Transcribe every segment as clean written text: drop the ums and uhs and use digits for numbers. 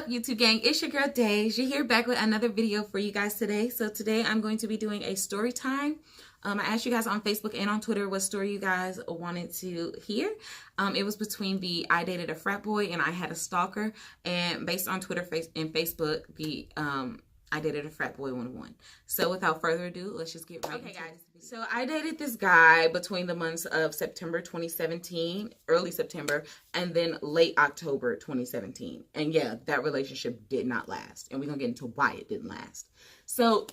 up, YouTube gang? It's your girl Days. You're here back with another video for you guys today. So today I'm going to be doing a story time. I asked you guys on Facebook and on Twitter what story you guys wanted to hear. It was between the I dated a frat boy and I had a stalker. And based on Twitter and Facebook, the I dated a frat boy 101. So without further ado, let's just get right into it. Okay, guys. So I dated this guy between the months of September 2017, early September, and then late October 2017. And yeah, that relationship did not last. And we're going to get into why it didn't last. So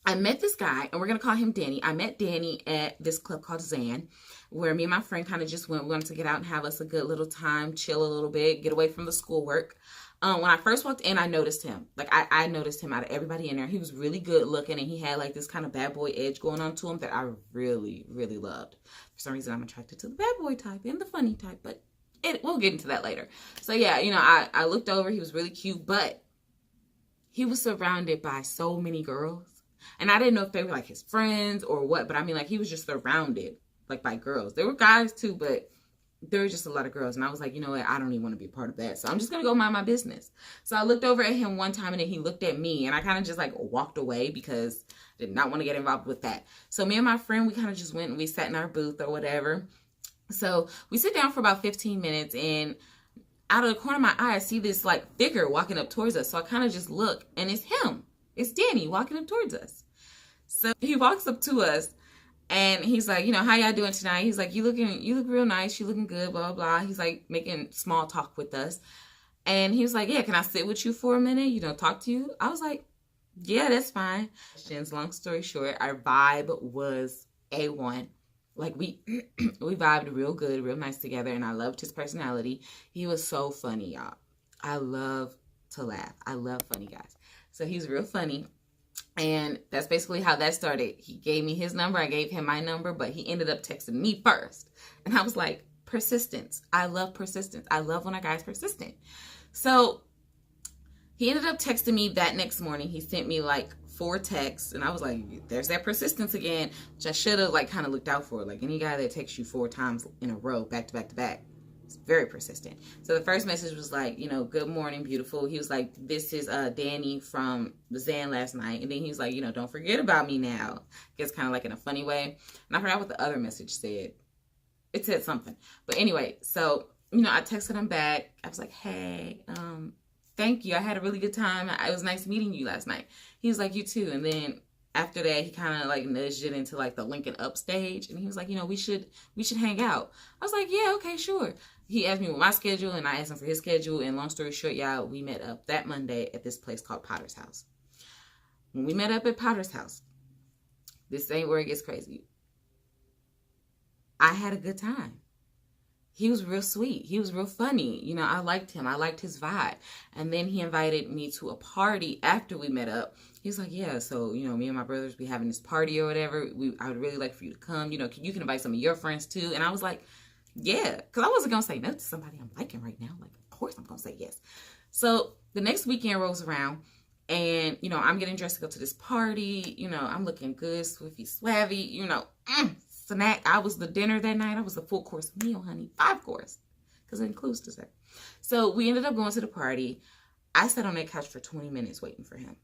I met this guy, and we're going to call him Danny. I met Danny at this club called Zan, where me and my friend kind of just went. We wanted to get out and have us a good little time, chill a little bit, get away from the schoolwork. When I first walked in, I noticed him. Like, I noticed him out of everybody in there. He was really good looking, and he had, like, this kind of bad boy edge going on to him that I really, really loved. For some reason, I'm attracted to the bad boy type and the funny type, but we'll get into that later. So, yeah, you know, I looked over. He was really cute, but he was surrounded by so many girls. And I didn't know if they were, like, his friends or what, but I mean, like, he was just surrounded, like, by girls. There were guys, too, but there were just a lot of girls. And I was like, you know what? I don't even want to be a part of that. So I'm just going to go mind my business. So I looked over at him one time and then he looked at me. And I kind of just like walked away because I did not want to get involved with that. So me and my friend, we kind of just went and we sat in our booth or whatever. So we sit down for about 15 minutes. And out of the corner of my eye, I see this like figure walking up towards us. So I kind of just look and it's him. It's Danny walking up towards us. So he walks up to us. And he's like, you know, how y'all doing tonight? He's like, you look real nice. You looking good, blah, blah, blah. He's like making small talk with us. And he was like, yeah, can I sit with you for a minute? You know, talk to you? I was like, yeah, that's fine. Long story short, our vibe was A1. Like we vibed real good, real nice together. And I loved his personality. He was so funny, y'all. I love to laugh. I love funny guys. So he's real funny. And that's basically how that started. He gave me his number. I gave him my number, but he ended up texting me first. And I was like, persistence. I love persistence. I love when a guy's persistent. So he ended up texting me that next morning. He sent me like 4 texts. And I was like, there's that persistence again, which I should have like kind of looked out for. Like any guy that texts you 4 times in a row, back to back to back. It's very persistent. So the first message was like, you know, good morning, beautiful. He was like, this is Danny from the Zan last night. And then he was like, you know, don't forget about me now. It's kind of like in a funny way. And I forgot what the other message said. It said something. But anyway, so, you know, I texted him back. I was like, hey, thank you. I had a really good time. It was nice meeting you last night. He was like, you too. And then after that, he kind of like nudged it into like the linking up stage. And he was like, you know, we should hang out. I was like, yeah, okay, sure. He asked me what my schedule and I asked him for his schedule. And long story short, y'all, we met up that Monday at this place called Potter's House. When we met up at Potter's House, this ain't where it gets crazy. I had a good time. He was real sweet. He was real funny. You know, I liked him. I liked his vibe. And then he invited me to a party after we met up. He's like, yeah, so, you know, me and my brothers be having this party or whatever. I would really like for you to come. You know, you can invite some of your friends too. And I was like, yeah, because I wasn't going to say no to somebody I'm liking right now. Like, of course I'm going to say yes. So the next weekend rolls around and, you know, I'm getting dressed to go to this party. You know, I'm looking good, swiffy, swavy, you know, snack. I was the dinner that night. I was a full course meal, honey. 5 course because it includes dessert. So we ended up going to the party. I sat on that couch for 20 minutes waiting for him.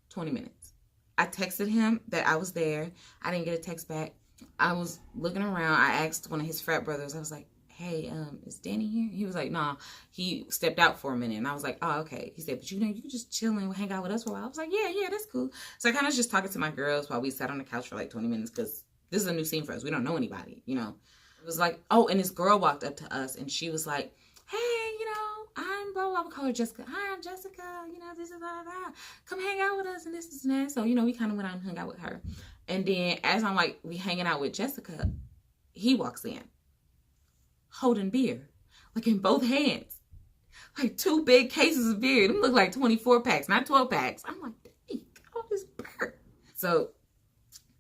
20 minutes. I texted him that I was there. I didn't get a text back. I was looking around. I asked one of his frat brothers. I was like, hey, is Danny here? He was like, nah. He stepped out for a minute. And I was like, oh, okay. He said, but you know, you can just chill and hang out with us for a while. I was like, yeah, that's cool. So I kind of just talking to my girls while we sat on the couch for like 20 minutes because this is a new scene for us. We don't know anybody, you know. It was like, oh, and this girl walked up to us and she was like, hey, you know, I'm blah, blah, blah. We call her Jessica. Hi, I'm Jessica. You know, this is blah, blah. Come hang out with us and this is that. So, you know, we kind of went out and hung out with her. And then as I'm like, we hanging out with Jessica, he walks in holding beer, like in both hands, like 2 big cases of beer. Them look like 24 packs, not 12 packs. I'm like, dang, all this beer. So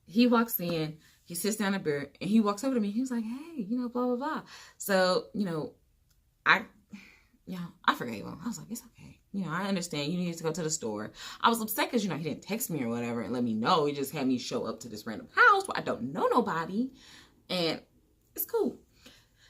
he walks in, he sits down at beer, and he walks over to me. He was like, hey, you know, blah, blah, blah. So, you know, I forgave him. I was like, it's okay. You know, I understand you needed to go to the store. I was upset because, you know, he didn't text me or whatever and let me know. He just had me show up to this random house where I don't know nobody. And it's cool.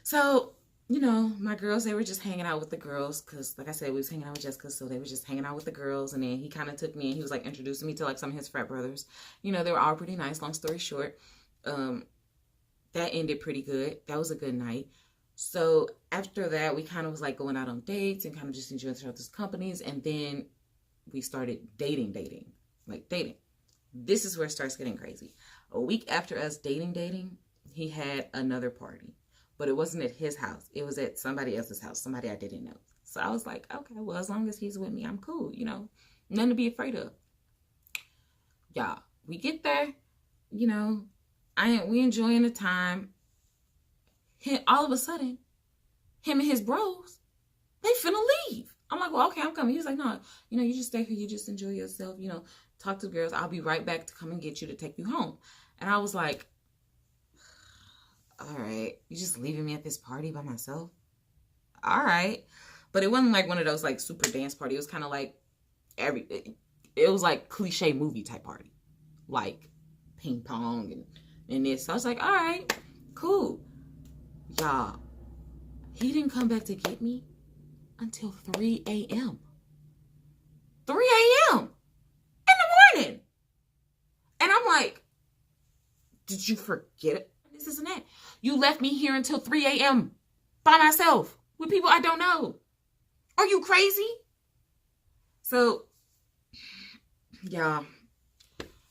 So you know, my girls, they were just hanging out with the girls because, like I said, we was hanging out with Jessica, so they were just hanging out with the girls. And then he kind of took me and he was like introducing me to like some of his frat brothers. You know, they were all pretty nice. Long story short, that ended pretty good. That was a good night. So after that, we kind of was like going out on dates and kind of just enjoying each other's companies. And then we started dating. This is where it starts getting crazy. A week after us dating, he had another party. But it wasn't at his house. It was at somebody else's house, somebody I didn't know. So I was like, okay, well, as long as he's with me, I'm cool, you know. Nothing to be afraid of. Y'all, we get there, you know, we enjoying the time. All of a sudden, him and his bros, they finna leave. I'm like, well, okay, I'm coming. He was like, no, you know, you just stay here. You just enjoy yourself, you know, talk to the girls. I'll be right back to come and get you to take you home. And I was like, all right, you just leaving me at this party by myself? All right. But it wasn't like one of those like super dance party. It was kind of like it was like cliche movie type party. Like ping pong and this. So I was like, all right, cool. Y'all, he didn't come back to get me until 3 a.m. 3 a.m. in the morning. And I'm like, did you forget it? This and that. You left me here until 3 a.m. by myself with people I don't know. Are you crazy? So, yeah,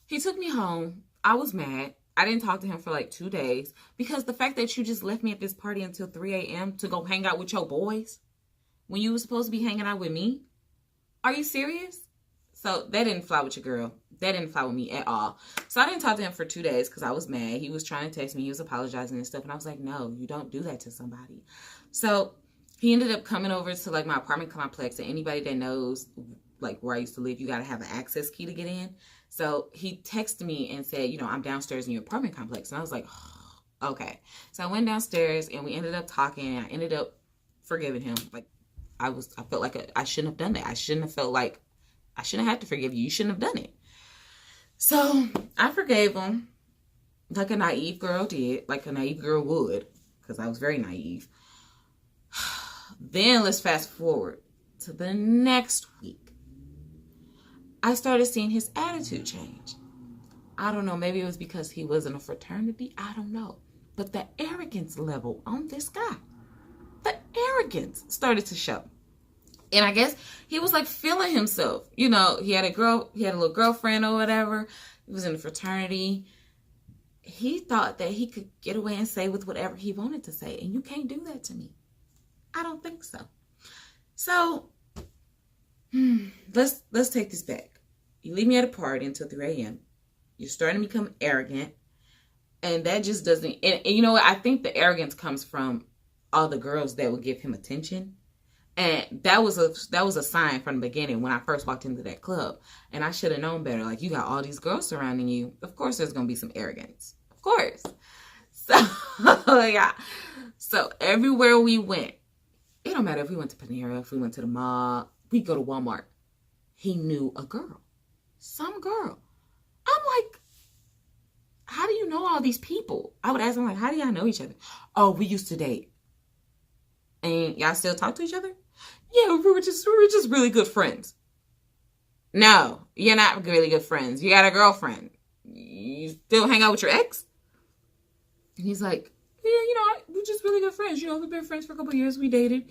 he took me home. I was mad. I didn't talk to him for like 2 days because the fact that you just left me at this party until 3 a.m. to go hang out with your boys when you were supposed to be hanging out with me. Are you serious? So that didn't fly with your girl. That didn't fly with me at all. So I didn't talk to him for 2 days because I was mad. He was trying to text me. He was apologizing and stuff. And I was like, no, you don't do that to somebody. So he ended up coming over to like my apartment complex. And anybody that knows like where I used to live, you got to have an access key to get in. So he texted me and said, you know, I'm downstairs in your apartment complex. And I was like, oh, okay. So I went downstairs and we ended up talking. And I ended up forgiving him. Like I felt like I shouldn't have done that. I shouldn't have felt like I shouldn't have to forgive you. You shouldn't have done it. So I forgave him like a naive girl did, like a naive girl would, because I was very naive. Then let's fast forward to the next week. I started seeing his attitude change. I don't know, maybe it was because he was in a fraternity. I don't know. But the arrogance level on this guy, the arrogance started to show. And I guess he was like feeling himself. You know, he had a little girlfriend or whatever. He was in a fraternity. He thought that he could get away and say with whatever he wanted to say. And you can't do that to me. I don't think so. So, let's take this back. You leave me at a party until 3 a.m. You're starting to become arrogant. And that just doesn't, and you know what? I think the arrogance comes from all the girls that would give him attention. And that was a sign from the beginning when I first walked into that club. And I should have known better. Like, you got all these girls surrounding you. Of course there's going to be some arrogance. Of course. So, yeah. So, everywhere we went, it don't matter if we went to Panera, if we went to the mall, we go to Walmart. He knew a girl. Some girl. I'm like, how do you know all these people? I would ask him, like, how do y'all know each other? Oh, we used to date. And y'all still talk to each other? Yeah, we were just really good friends. No, you're not really good friends. You got a girlfriend. You still hang out with your ex? And he's like, yeah, you know, we're just really good friends. You know, we've been friends for a couple of years. We dated.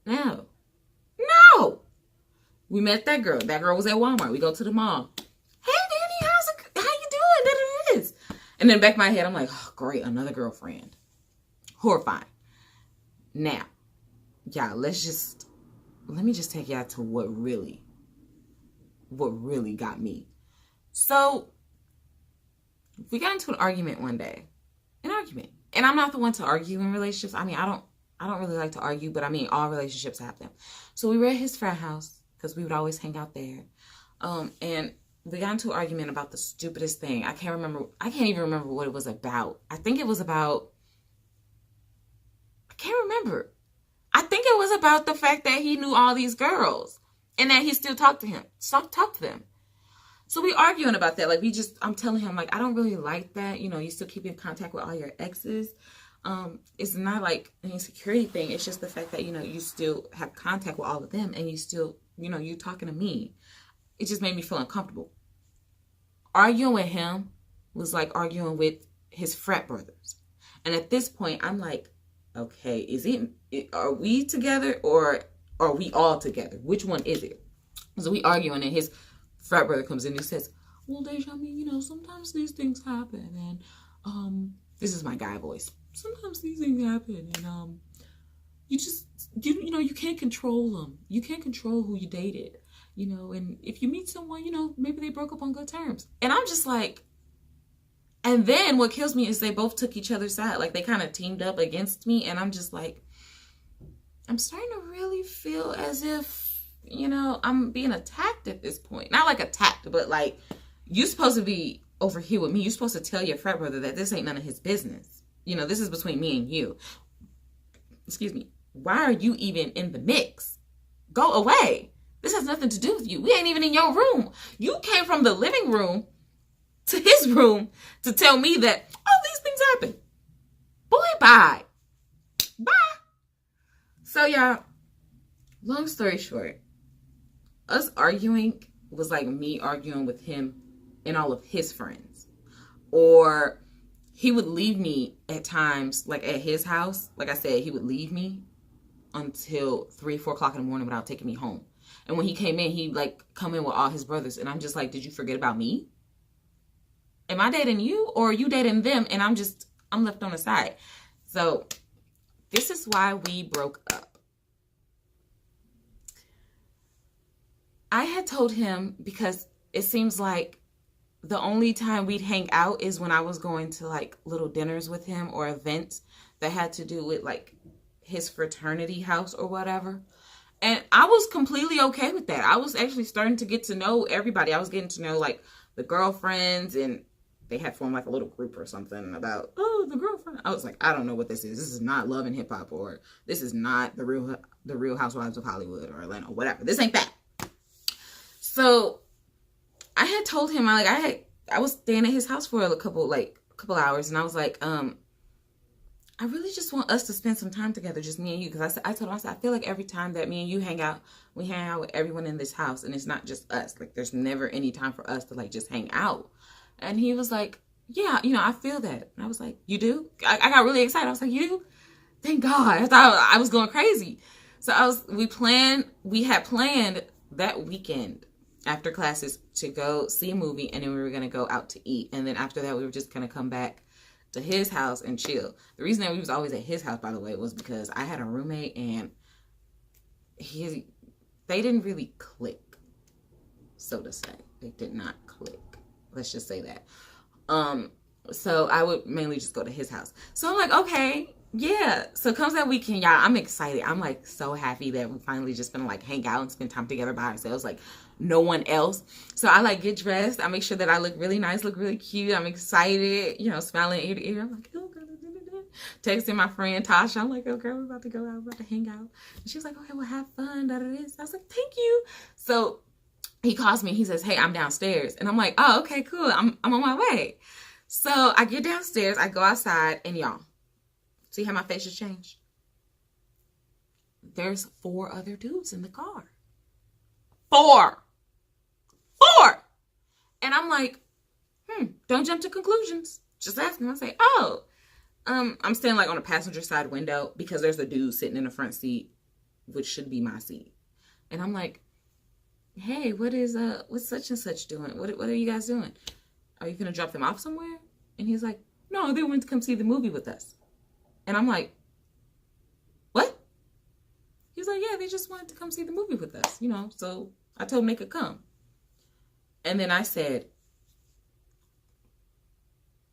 No. We met that girl. That girl was at Walmart. We go to the mall. Hey, Danny, how you doing? That it is. And then back in my head, I'm like, oh, great, another girlfriend. Horrifying. Now, y'all, let me just take y'all to what really got me. So, we got into an argument one day. An argument. And I'm not the one to argue in relationships. I mean, I don't really like to argue, but I mean, all relationships have them. So we were at his frat house because we would always hang out there. And we got into an argument about the stupidest thing. I can't even remember what it was about. I think it was about, I can't remember. I think it was about the fact that he knew all these girls and that he still talked to them. So we arguing about that. Like I'm telling him, like, I don't really like that. You know, you still keep in contact with all your exes. It's not like an insecurity thing. It's just the fact that, you still have contact with all of them and you still, you talking to me. It just made me feel uncomfortable. Arguing with him was like arguing with his frat brothers. And at this point, I'm like, okay, are we together or are we all together? Which one is it? So we arguing and his frat brother comes in and says, well, Deja, I mean, sometimes these things happen. And this is my guy voice. Sometimes these things happen. And you can't control them. You can't control who you dated. And if you meet someone, maybe they broke up on good terms. And I'm just like, and then what kills me is they both took each other's side. Like they kind of teamed up against me. And I'm just like, I'm starting to really feel as if, I'm being attacked at this point. Not like attacked, but like you're supposed to be over here with me. You're supposed to tell your frat brother that this ain't none of his business. This is between me and you. Excuse me. Why are you even in the mix? Go away. This has nothing to do with you. We ain't even in your room. You came from the living room to his room to tell me that, oh, these things happen. Boy, bye. Bye. So, y'all, long story short, us arguing was like me arguing with him and all of his friends. Or he would leave me at times, like at his house. Like I said, he would leave me until 3, 4 o'clock in the morning without taking me home. And when he came in, he'd like come in with all his brothers. And I'm just like, did you forget about me? Am I dating you or are you dating them? And I'm left on the side. So this is why we broke up. I had told him because it seems like the only time we'd hang out is when I was going to like little dinners with him or events that had to do with like his fraternity house or whatever. And I was completely okay with that. I was actually starting to get to know everybody. I was getting to know like the girlfriends, and they had formed like a little group or something about, oh, the girlfriend. I was like, I don't know what this is. This is not Love and Hip Hop, or this is not the Real Housewives of Hollywood or Atlanta or whatever. This ain't that. So I had told him I was staying at his house for a couple hours, and I was like, I really just want us to spend some time together, just me and you. Because I told him, I feel like every time that me and you hang out, we hang out with everyone in this house, and it's not just us. Like there's never any time for us to like just hang out. And he was like, yeah, I feel that. And I was like, you do? I got really excited. I was like, you do? Thank God. I thought I was going crazy. So we had planned that weekend after classes to go see a movie, and then we were going to go out to eat. And then after that, we were just going to come back to his house and chill. The reason that we was always at his house, by the way, was because I had a roommate and they didn't really click, so to say. They did not click. Let's just say that. So I would mainly just go to his house. So I'm like, okay, yeah. So comes that weekend, y'all. I'm excited. I'm like so happy that we're finally just gonna like hang out and spend time together by ourselves, like no one else. So I like get dressed. I make sure that I look really nice, look really cute. I'm excited, smiling ear to ear. I'm like, oh, girl, texting my friend Tasha. I'm like, oh, girl, we're about to go out, we're about to hang out. And she was like, okay, well, have fun. I was like, thank you. So he calls me. He says, hey, I'm downstairs. And I'm like, oh, okay, cool. I'm on my way. So I get downstairs. I go outside. And y'all, see how my face has changed? There's 4 other dudes in the car. 4. And I'm like, don't jump to conclusions. Just ask him. I say, oh, I'm standing like on a passenger side window because there's a dude sitting in the front seat, which should be my seat. And I'm like, hey, what's such and such doing? What are you guys doing? Are you going to drop them off somewhere? And he's like, no, they went to come see the movie with us. And I'm like, what? He's like, yeah, they just wanted to come see the movie with us, so I told them they could come. And then I said,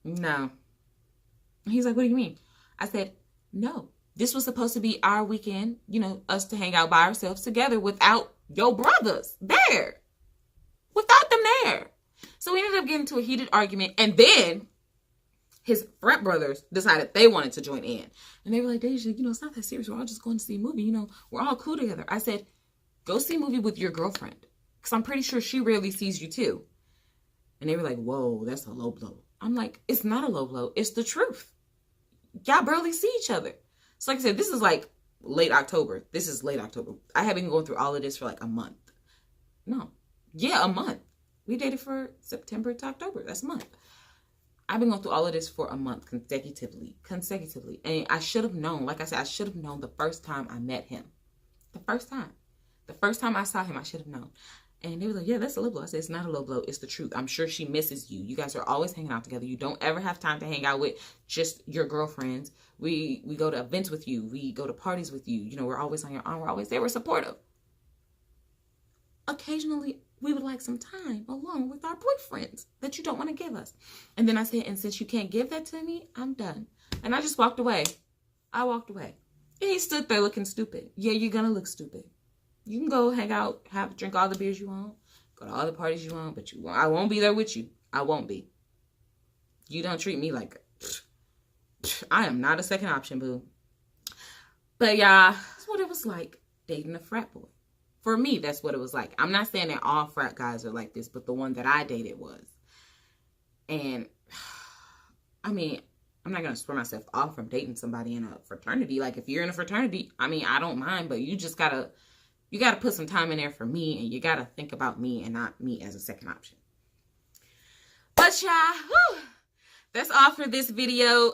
no. He's like, what do you mean? I said, no, this was supposed to be our weekend, us to hang out by ourselves together without your brothers there. Without them there. So we ended up getting into a heated argument. And then his frat brothers decided they wanted to join in. And they were like, Deja, it's not that serious. We're all just going to see a movie. We're all cool together. I said, go see a movie with your girlfriend. Because I'm pretty sure she rarely sees you too. And they were like, whoa, that's a low blow. I'm like, it's not a low blow. It's the truth. y'all barely see each other. So like I said, this is like late October. This is late October. I have been going through all of this for like a month. No. Yeah, a month. We dated for September to October. That's a month. I've been going through all of this for a month consecutively. And I should have known, like I said, I should have known the first time I met him. The first time I saw him, I should have known. And they were like, yeah, that's a low blow. I said, it's not a low blow. It's the truth. I'm sure she misses you. You guys are always hanging out together. You don't ever have time to hang out with just your girlfriends. We go to events with you. We go to parties with you. You know, we're always on your arm. We're always there. We're supportive. Occasionally, we would like some time alone with our boyfriends that you don't want to give us. And then I said, and since you can't give that to me, I'm done. And I just walked away. I walked away. And he stood there looking stupid. Yeah, you're going to look stupid. You can go hang out, drink all the beers you want, go to all the parties you want, but I won't be there with you. I won't be. You don't treat me like I am not a second option, boo. But yeah, that's what it was like dating a frat boy. For me, that's what it was like. I'm not saying that all frat guys are like this, but the one that I dated was. And I mean, I'm not going to swear myself off from dating somebody in a fraternity. Like if you're in a fraternity, I mean, I don't mind, but you just got to put some time in there for me, and you got to think about me and not me as a second option. But yeah, that's all for this video.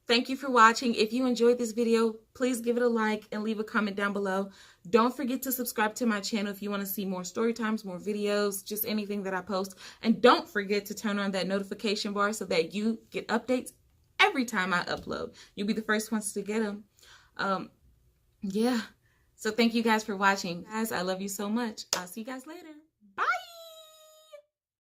Thank you for watching. If you enjoyed this video, please give it a like and leave a comment down below. Don't forget to subscribe to my channel if you want to see more story times, more videos, just anything that I post. And don't forget to turn on that notification bar so that you get updates every time I upload. You'll be the first ones to get them. Yeah. So thank you guys for watching. Guys, I love you so much. I'll see you guys later. Bye.